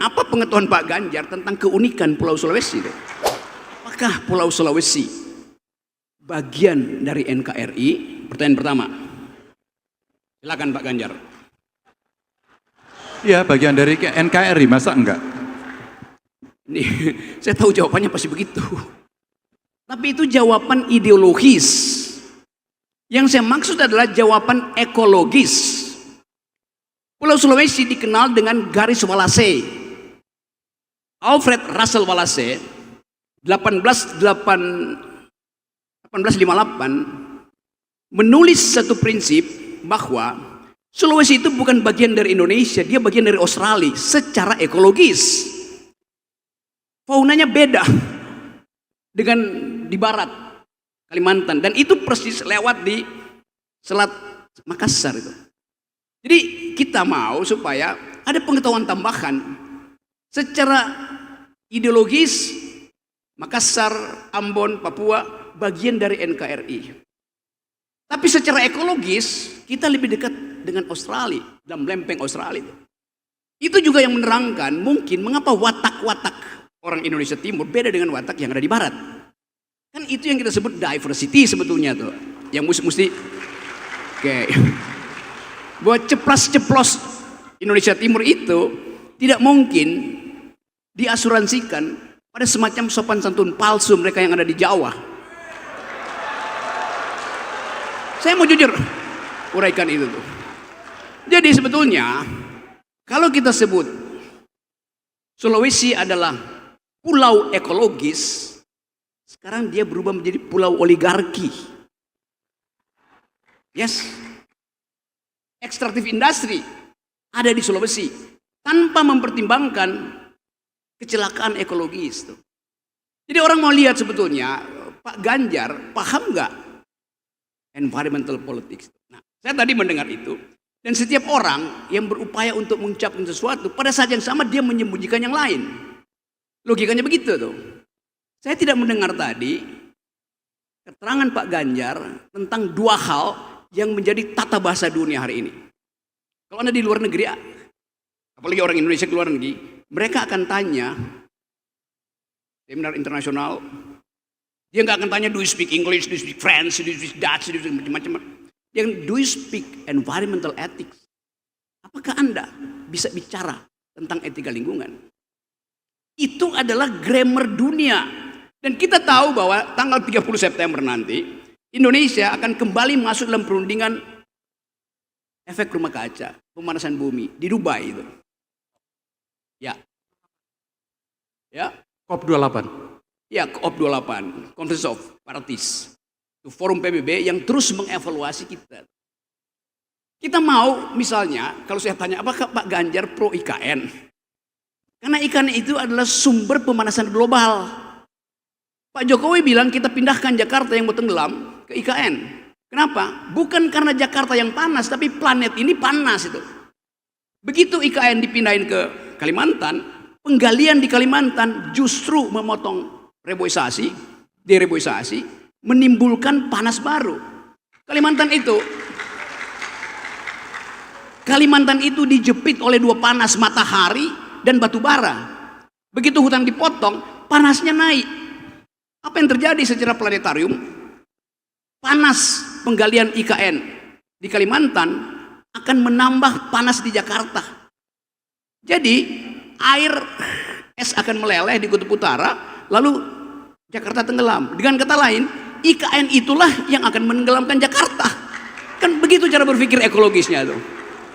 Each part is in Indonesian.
apa pengetahuan Pak Ganjar tentang keunikan Pulau Sulawesi? Apakah Pulau Sulawesi bagian dari NKRI? Pertanyaan pertama. Silakan Pak Ganjar. Iya, bagian dari NKRI, masa enggak? Nih, saya tahu jawabannya pasti begitu. Tapi itu jawaban ideologis. Yang saya maksud adalah jawaban ekologis. Pulau Sulawesi dikenal dengan garis Wallace. Alfred Russel Wallace 1858 menulis satu prinsip bahwa Sulawesi itu bukan bagian dari Indonesia, dia bagian dari Australia secara ekologis. Faunanya beda dengan di barat Kalimantan, dan itu persis lewat di Selat Makassar itu. Jadi kita mau supaya ada pengetahuan tambahan secara ideologis. Makassar, Ambon, Papua bagian dari NKRI. Tapi secara ekologis kita lebih dekat dengan Australia, dalam lempeng Australia itu. Itu juga yang menerangkan mungkin mengapa watak-watak orang Indonesia Timur beda dengan watak yang ada di barat. Kan itu yang kita sebut diversity sebetulnya tuh. Yang mesti buat ceplas-ceplos Indonesia Timur itu tidak mungkin diasuransikan pada semacam sopan santun palsu mereka yang ada di Jawa. Saya mau jujur uraikan itu tuh. Jadi sebetulnya kalau kita sebut Sulawesi adalah pulau ekologis, sekarang dia berubah menjadi pulau oligarki. Yes. Ekstraktif industri ada di Sulawesi tanpa mempertimbangkan kecelakaan ekologis tuh. Jadi orang mau lihat sebetulnya Pak Ganjar paham nggak environmental politics. Nah, saya tadi mendengar itu, dan setiap orang yang berupaya untuk mengucapkan sesuatu pada saat yang sama dia menyembunyikan yang lain. Logikanya begitu tuh. Saya tidak mendengar tadi keterangan Pak Ganjar tentang dua hal yang menjadi tata bahasa dunia hari ini. Kalau Anda di luar negeri, apalagi orang Indonesia ke luar negeri, mereka akan tanya seminar internasional, dia nggak akan tanya do you speak English, do you speak French, do you speak Dutch, do you speak macam-macam. Yang do you speak environmental ethics? Apakah Anda bisa bicara tentang etika lingkungan? Itu adalah grammar dunia. Dan kita tahu bahwa tanggal 30 September nanti Indonesia akan kembali masuk dalam perundingan efek rumah kaca, pemanasan bumi di Dubai itu. Ya. Ya, COP28. Ya, COP28, Conference of Parties. Itu forum PBB yang terus mengevaluasi kita. Kita mau misalnya, kalau saya tanya apakah Pak Ganjar pro IKN? Karena IKN itu adalah sumber pemanasan global. Pak Jokowi bilang kita pindahkan Jakarta yang mau tenggelam ke IKN. Kenapa? Bukan karena Jakarta yang panas, tapi planet ini panas itu. Begitu IKN dipindahin ke Kalimantan, penggalian di Kalimantan justru memotong dereboisasi, menimbulkan panas baru. Kalimantan itu dijepit oleh dua panas, matahari dan batu bara. Begitu hutan dipotong, panasnya naik. Apa yang terjadi secara planetarium? Panas penggalian IKN di Kalimantan akan menambah panas di Jakarta. Jadi air es akan meleleh di kutub utara, lalu Jakarta tenggelam. Dengan kata lain, IKN itulah yang akan menenggelamkan Jakarta. Kan begitu cara berpikir ekologisnya tuh.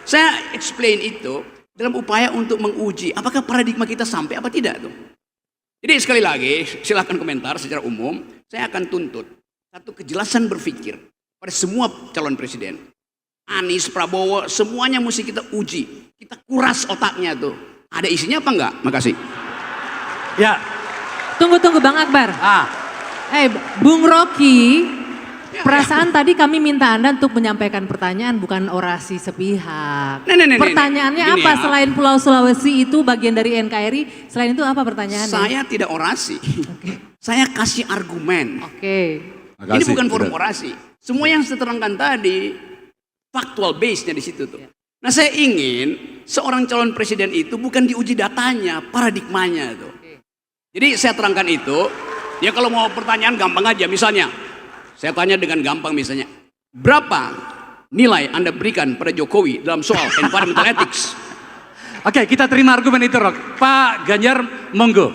Saya explain itu dalam upaya untuk menguji apakah paradigma kita sampai apa tidak tuh. Jadi sekali lagi, silakan komentar secara umum. Saya akan tuntut satu kejelasan berpikir pada semua calon presiden. Anies, Prabowo, semuanya mesti kita uji. Kita kuras otaknya tuh. Ada isinya apa enggak? Makasih. Ya. Tunggu Bang Akbar. Bung Rocky, perasaan tadi kami minta Anda untuk menyampaikan pertanyaan, bukan orasi sepihak. Pertanyaannya apa selain Pulau Sulawesi itu bagian dari NKRI? Selain itu apa pertanyaannya? Saya tidak orasi. Saya kasih argumen. Ini bukan forum orasi. Semua yang saya terangkan tadi factual base-nya di situ tuh. Nah, saya ingin seorang calon presiden itu bukan diuji datanya, paradigmanya itu. Jadi saya terangkan itu, ya kalau mau pertanyaan gampang aja, misalnya saya tanya dengan gampang misalnya, berapa nilai Anda berikan pada Jokowi dalam soal environmental ethics? Oke, kita terima argumen itu, Rok. Pak Ganjar, monggo.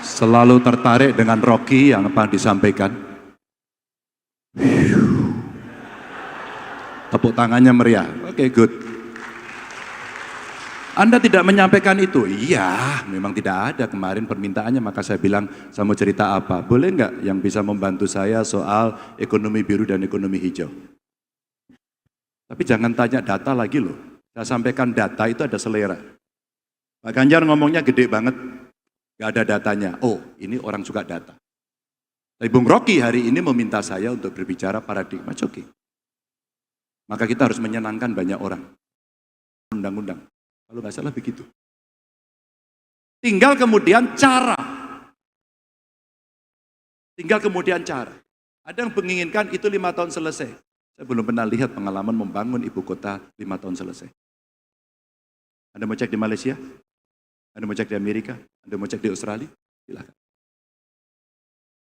Selalu tertarik dengan Rocky yang apa disampaikan. Tepuk tangannya meriah. Oke, good. Anda tidak menyampaikan itu? Iya, memang tidak ada kemarin permintaannya, maka saya bilang, saya mau cerita apa? Boleh nggak yang bisa membantu saya soal ekonomi biru dan ekonomi hijau? Tapi jangan tanya data lagi loh. Saya sampaikan data itu ada selera. Pak Ganjar ngomongnya gede banget, nggak ada datanya. Oh, ini orang suka data. Tapi Bung Rocky hari ini meminta saya untuk berbicara paradigma joki. Maka kita harus menyenangkan banyak orang. Undang-undang. Kalau nggak salah begitu. Tinggal kemudian cara. Ada yang menginginkan itu 5 tahun selesai. Saya belum pernah lihat pengalaman membangun ibu kota 5 tahun selesai. Anda mau cek di Malaysia? Anda mau cek di Amerika? Anda mau cek di Australia? Silakan.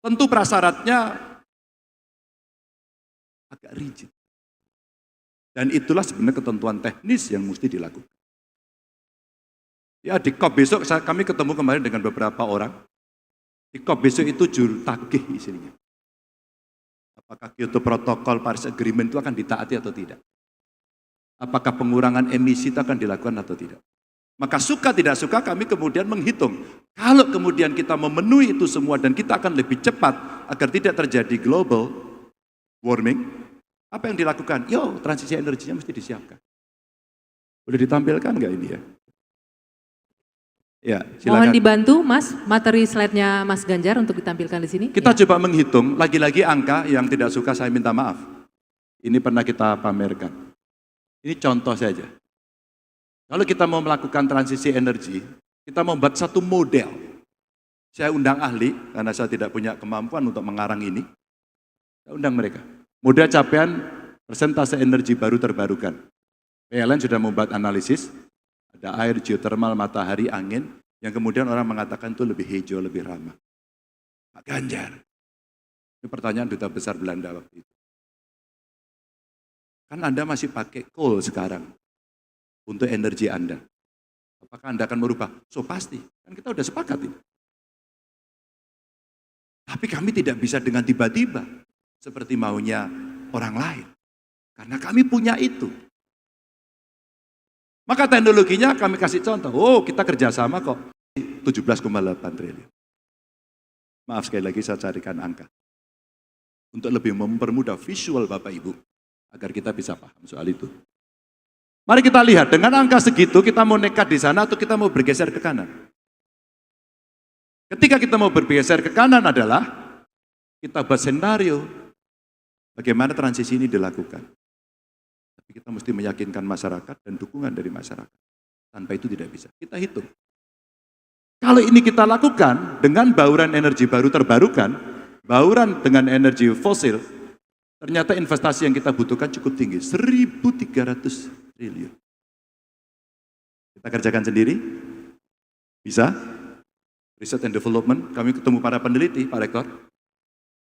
Tentu prasyaratnya agak rigid. Dan itulah sebenarnya ketentuan teknis yang mesti dilakukan. Ya di COP besok kami ketemu kemarin dengan beberapa orang. Di COP besok itu juru tagih isinya. Apakah Kyoto Protocol Paris Agreement itu akan ditaati atau tidak? Apakah pengurangan emisi itu akan dilakukan atau tidak? Maka suka tidak suka kami kemudian menghitung. Kalau kemudian kita memenuhi itu semua dan kita akan lebih cepat agar tidak terjadi global warming, apa yang dilakukan? Yo, transisi energinya mesti disiapkan. Boleh ditampilkan nggak ini ya? Ya, silakan. Mohon dibantu Mas, materi slide-nya Mas Ganjar untuk ditampilkan di sini. Kita coba menghitung, lagi-lagi angka yang tidak suka saya minta maaf. Ini pernah kita pamerkan. Ini contoh saja. Kalau kita mau melakukan transisi energi, kita membuat satu model. Saya undang ahli, karena saya tidak punya kemampuan untuk mengarang ini. Saya undang mereka. Model capaian persentase energi baru terbarukan. PLN sudah membuat analisis, ada air, geothermal, matahari, angin, yang kemudian orang mengatakan itu lebih hijau, lebih ramah. Pak Ganjar. Ini pertanyaan duta besar Belanda waktu itu. Kan Anda masih pakai coal sekarang untuk energi Anda. Apakah Anda akan merubah? So pasti, kan kita udah sepakat ini. Tapi kami tidak bisa dengan tiba-tiba seperti maunya orang lain. Karena kami punya itu. Maka teknologinya kami kasih contoh. Oh, kita kerjasama kok. 17,8 triliun. Maaf sekali lagi saya carikan angka. Untuk lebih mempermudah visual Bapak Ibu. Agar kita bisa paham soal itu. Mari kita lihat, dengan angka segitu kita mau nekat di sana atau kita mau bergeser ke kanan. Ketika kita mau bergeser ke kanan adalah, kita buat senario. Bagaimana transisi ini dilakukan. Tapi kita mesti meyakinkan masyarakat dan dukungan dari masyarakat. Tanpa itu tidak bisa. Kita hitung. Kalau ini kita lakukan dengan bauran energi baru terbarukan, bauran dengan energi fosil, ternyata investasi yang kita butuhkan cukup tinggi, 1.300 triliun. Kita kerjakan sendiri? Bisa? Research and Development, kami ketemu para peneliti, Pak Rektor,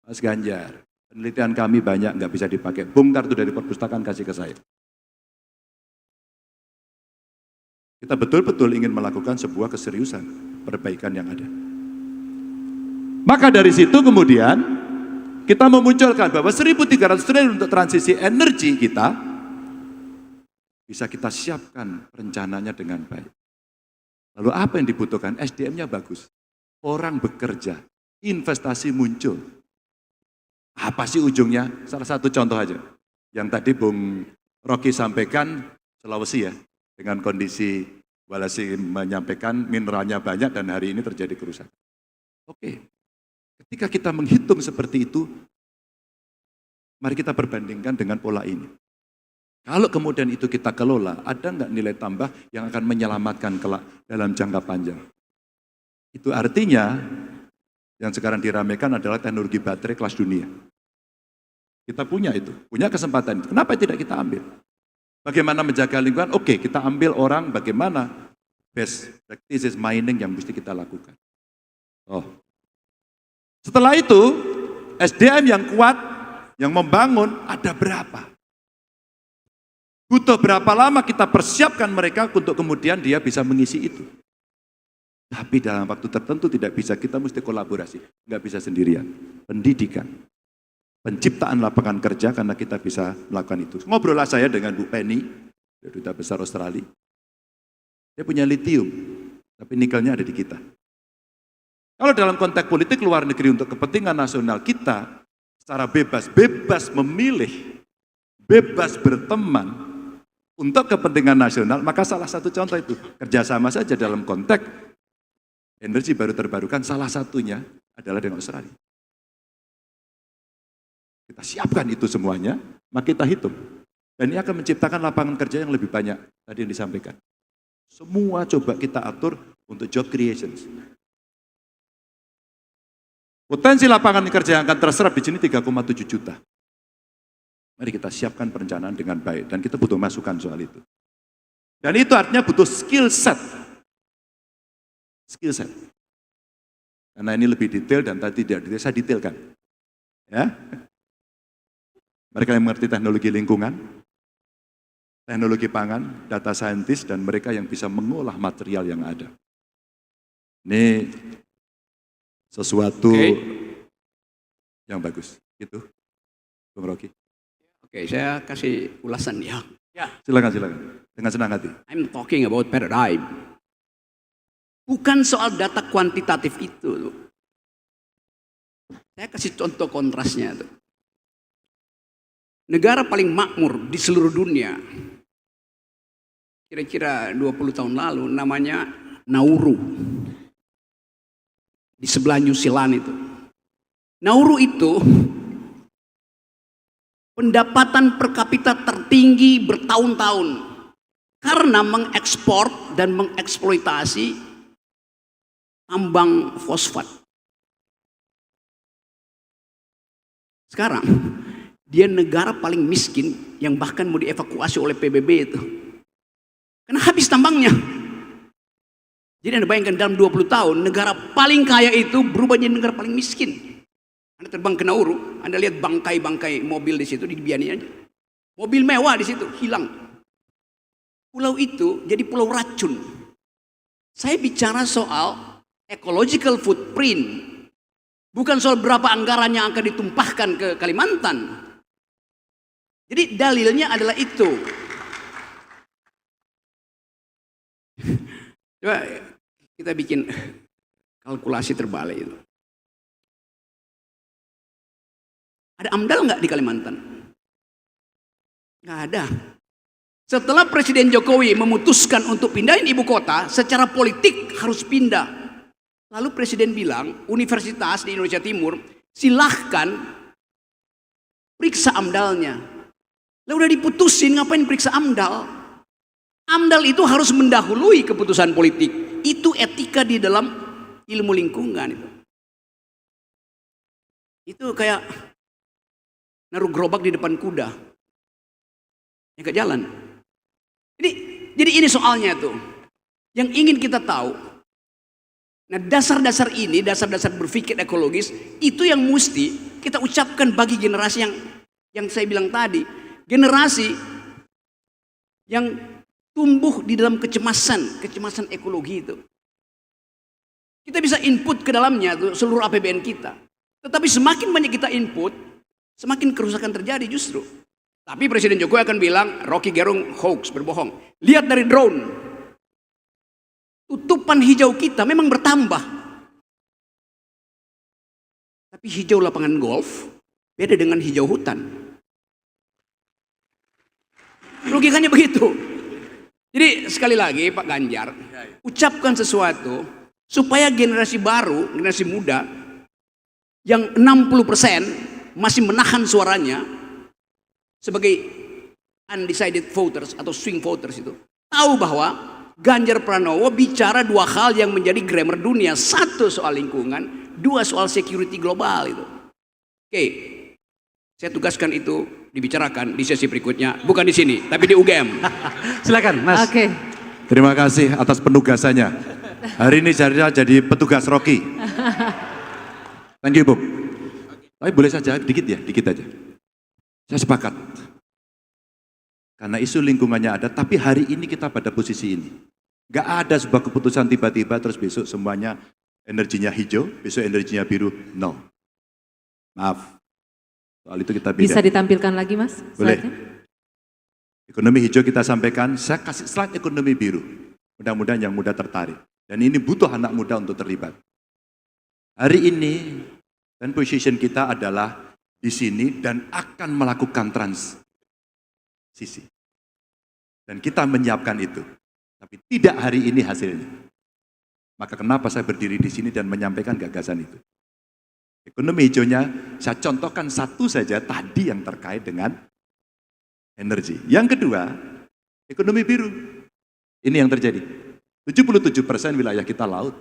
Mas Ganjar. Penelitian kami banyak, nggak bisa dipakai. Bongkar itu dari perpustakaan, kasih ke saya. Kita betul-betul ingin melakukan sebuah keseriusan perbaikan yang ada. Maka dari situ kemudian kita memunculkan bahwa 1.300 triliun untuk transisi energi kita bisa kita siapkan rencananya dengan baik. Lalu apa yang dibutuhkan? SDM-nya bagus. Orang bekerja, investasi muncul. Apa sih ujungnya? Salah satu contoh aja. Yang tadi Bung Rocky sampaikan, Sulawesi ya, dengan kondisi Walasi menyampaikan mineralnya banyak dan hari ini terjadi kerusakan. Oke, ketika kita menghitung seperti itu, mari kita perbandingkan dengan pola ini. Kalau kemudian itu kita kelola, ada nggak nilai tambah yang akan menyelamatkan kelak dalam jangka panjang? Itu artinya yang sekarang diramaikan adalah teknologi baterai kelas dunia. Kita punya itu, punya kesempatan itu. Kenapa tidak kita ambil? Bagaimana menjaga lingkungan? Oke, kita ambil orang bagaimana best practices mining yang mesti kita lakukan. Oh. Setelah itu, SDM yang kuat, yang membangun, ada berapa? Butuh berapa lama kita persiapkan mereka untuk kemudian dia bisa mengisi itu. Tapi dalam waktu tertentu tidak bisa, kita mesti kolaborasi. Nggak bisa sendirian. Pendidikan, penciptaan lapangan kerja karena kita bisa melakukan itu. Ngobrollah saya dengan Bu Penny, Duta Besar Australia. Dia punya lithium, tapi nikelnya ada di kita. Kalau dalam konteks politik luar negeri untuk kepentingan nasional kita, secara bebas memilih, bebas berteman, untuk kepentingan nasional, maka salah satu contoh itu, kerjasama saja dalam konteks energi baru terbarukan, salah satunya adalah dengan Australia. Kita siapkan itu semuanya, maka kita hitung. Dan ini akan menciptakan lapangan kerja yang lebih banyak, tadi yang disampaikan. Semua coba kita atur untuk job creations. Potensi lapangan kerja yang akan terserap di sini 3,7 juta. Mari kita siapkan perencanaan dengan baik dan kita butuh masukan soal itu. Dan itu artinya butuh skill set. Skill set. Karena ini lebih detail dan tadi tidak detail, saya detailkan. Ya. Mereka yang mengerti teknologi lingkungan, teknologi pangan, data scientist, dan mereka yang bisa mengolah material yang ada. Ini sesuatu yang bagus. Gitu, Bung Rocky. Oke, saya kasih ulasan ya. Silakan. Dengan senang hati. I'm talking about paradigm. Bukan soal data kuantitatif itu. Saya kasih contoh kontrasnya tuh. Negara paling makmur di seluruh dunia, kira-kira 20 tahun lalu, namanya Nauru. Di sebelah New Zealand itu. Nauru itu pendapatan per kapita tertinggi bertahun-tahun karena mengekspor dan mengeksploitasi tambang fosfat. Sekarang dia negara paling miskin yang bahkan mau dievakuasi oleh PBB itu. Karena habis tambangnya. Jadi Anda bayangkan dalam 20 tahun negara paling kaya itu berubah jadi negara paling miskin. Anda terbang ke Nauru, Anda lihat bangkai-bangkai mobil di situ, dibiarin aja. Mobil mewah di situ, hilang. Pulau itu jadi pulau racun. Saya bicara soal ecological footprint. Bukan soal berapa anggaran yang akan ditumpahkan ke Kalimantan. Jadi dalilnya adalah itu. Coba kita bikin kalkulasi terbalik itu. Ada AMDAL nggak di Kalimantan? Nggak ada. Setelah Presiden Jokowi memutuskan untuk pindahin ibu kota, secara politik harus pindah. Lalu Presiden bilang, universitas di Indonesia Timur, silahkan periksa AMDAL-nya. Lalu udah diputusin, ngapain periksa AMDAL? AMDAL itu harus mendahului keputusan politik. Itu etika di dalam ilmu lingkungan itu. Itu kayak naruh gerobak di depan kuda. Ya gak jalan. Jadi ini soalnya tuh. Yang ingin kita tahu. Nah dasar-dasar ini, dasar-dasar berpikir ekologis, itu yang mesti kita ucapkan bagi generasi yang saya bilang tadi. Generasi yang tumbuh di dalam kecemasan ekologi itu. Kita bisa input ke dalamnya tuh seluruh APBN kita. Tetapi semakin banyak kita input, semakin kerusakan terjadi justru. Tapi Presiden Jokowi akan bilang, Rocky Gerung hoax, berbohong. Lihat dari drone. Tutupan hijau kita memang bertambah. Tapi hijau lapangan golf beda dengan hijau hutan. Logikanya begitu. Jadi sekali lagi Pak Ganjar, ucapkan sesuatu supaya generasi baru, generasi muda yang 60% masih menahan suaranya sebagai undecided voters atau swing voters itu tahu bahwa Ganjar Pranowo bicara dua hal yang menjadi grammar dunia. Satu soal lingkungan, dua soal security global itu. Oke. Saya tugaskan itu dibicarakan di sesi berikutnya, bukan di sini, tapi di UGM. Silakan, Mas. Oke. Terima kasih atas penugasannya. Hari ini saya jadi petugas Rocky. Thank you, Bung. Tapi boleh saja, dikit ya, dikit aja. Saya sepakat. Karena isu lingkungannya ada, tapi hari ini kita pada posisi ini. Gak ada sebuah keputusan tiba-tiba terus besok semuanya energinya hijau, besok energinya biru. No. Maaf. Soal itu kita beda. Bisa ditampilkan lagi Mas? Boleh. Slide-nya? Ekonomi hijau kita sampaikan, saya kasih slide ekonomi biru. Mudah-mudahan yang muda tertarik. Dan ini butuh anak muda untuk terlibat. Hari ini, dan position kita adalah di sini dan akan melakukan transisi. Dan kita menyiapkan itu. Tapi tidak hari ini hasilnya. Maka kenapa saya berdiri di sini dan menyampaikan gagasan itu. Ekonomi hijaunya, saya contohkan satu saja tadi yang terkait dengan energi. Yang kedua, ekonomi biru. Ini yang terjadi. 77% wilayah kita laut.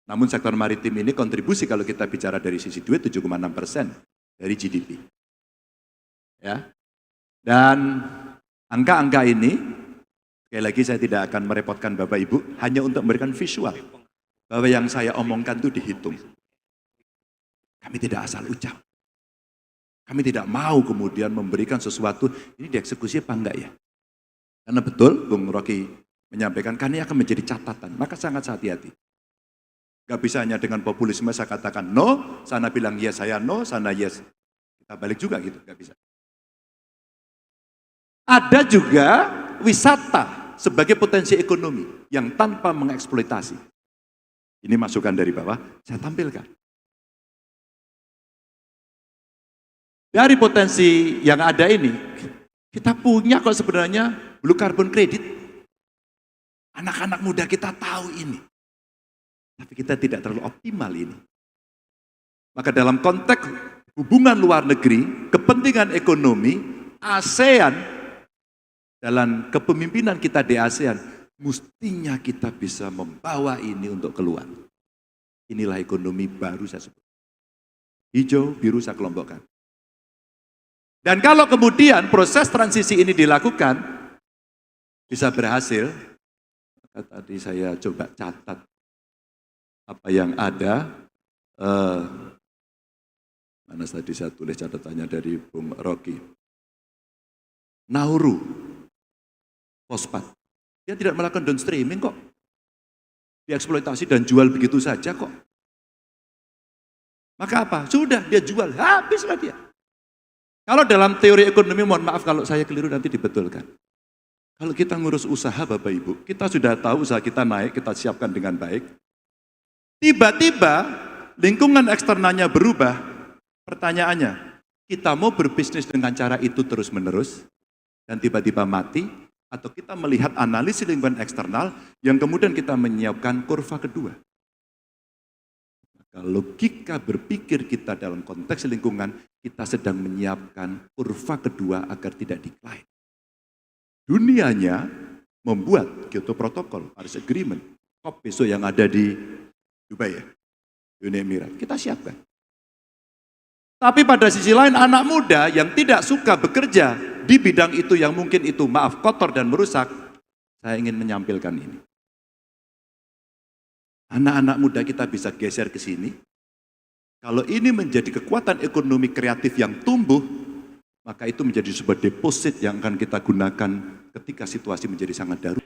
Namun sektor maritim ini kontribusi kalau kita bicara dari sisi duit 7,6% dari GDP. Ya. Dan angka-angka ini, sekali lagi saya tidak akan merepotkan Bapak Ibu, hanya untuk memberikan visual. Bahwa yang saya omongkan itu dihitung. Kami tidak asal ucap. Kami tidak mau kemudian memberikan sesuatu, ini dieksekusi apa enggak ya? Karena betul, Bung Rocky menyampaikan, karena ini akan menjadi catatan, maka sangat hati-hati. Gak bisa hanya dengan populisme saya katakan no, sana bilang yes, saya no, sana yes. Kita balik juga gitu, gak bisa. Ada juga wisata sebagai potensi ekonomi yang tanpa mengeksploitasi. Ini masukan dari bawah, saya tampilkan. Dari potensi yang ada ini, kita punya kok sebenarnya blue carbon credit. Anak-anak muda kita tahu ini. Tapi kita tidak terlalu optimal ini. Maka dalam konteks hubungan luar negeri, kepentingan ekonomi, ASEAN, dalam kepemimpinan kita di ASEAN, mestinya kita bisa membawa ini untuk keluar. Inilah ekonomi baru saya sebut. Hijau, biru saya kelompokkan. Dan kalau kemudian proses transisi ini dilakukan, bisa berhasil, maka tadi saya coba catat apa yang ada, mana tadi saya tulis catatannya dari Bung Rocky. Nauru, fosfat, dia tidak melakukan downstreaming kok. Dieksploitasi dan jual begitu saja kok. Maka apa? Sudah, dia jual, habislah dia. Kalau dalam teori ekonomi, mohon maaf kalau saya keliru nanti dibetulkan. Kalau kita ngurus usaha Bapak Ibu, kita sudah tahu usaha kita naik, kita siapkan dengan baik. Tiba-tiba lingkungan eksternalnya berubah, pertanyaannya, kita mau berbisnis dengan cara itu terus-menerus dan tiba-tiba mati, atau kita melihat analisis lingkungan eksternal yang kemudian kita menyiapkan kurva kedua. Kalau logika berpikir kita dalam konteks lingkungan, kita sedang menyiapkan kurva kedua agar tidak decline. Dunianya membuat Kyoto Protocol, Paris Agreement, COP besok yang ada di Dubai ya, Uni Emirat, kita siapkan. Tapi pada sisi lain anak muda yang tidak suka bekerja di bidang itu yang mungkin itu maaf kotor dan merusak, saya ingin menyampaikan ini. Anak-anak muda kita bisa geser ke sini. Kalau ini menjadi kekuatan ekonomi kreatif yang tumbuh, maka itu menjadi sebuah deposit yang akan kita gunakan ketika situasi menjadi sangat darurat.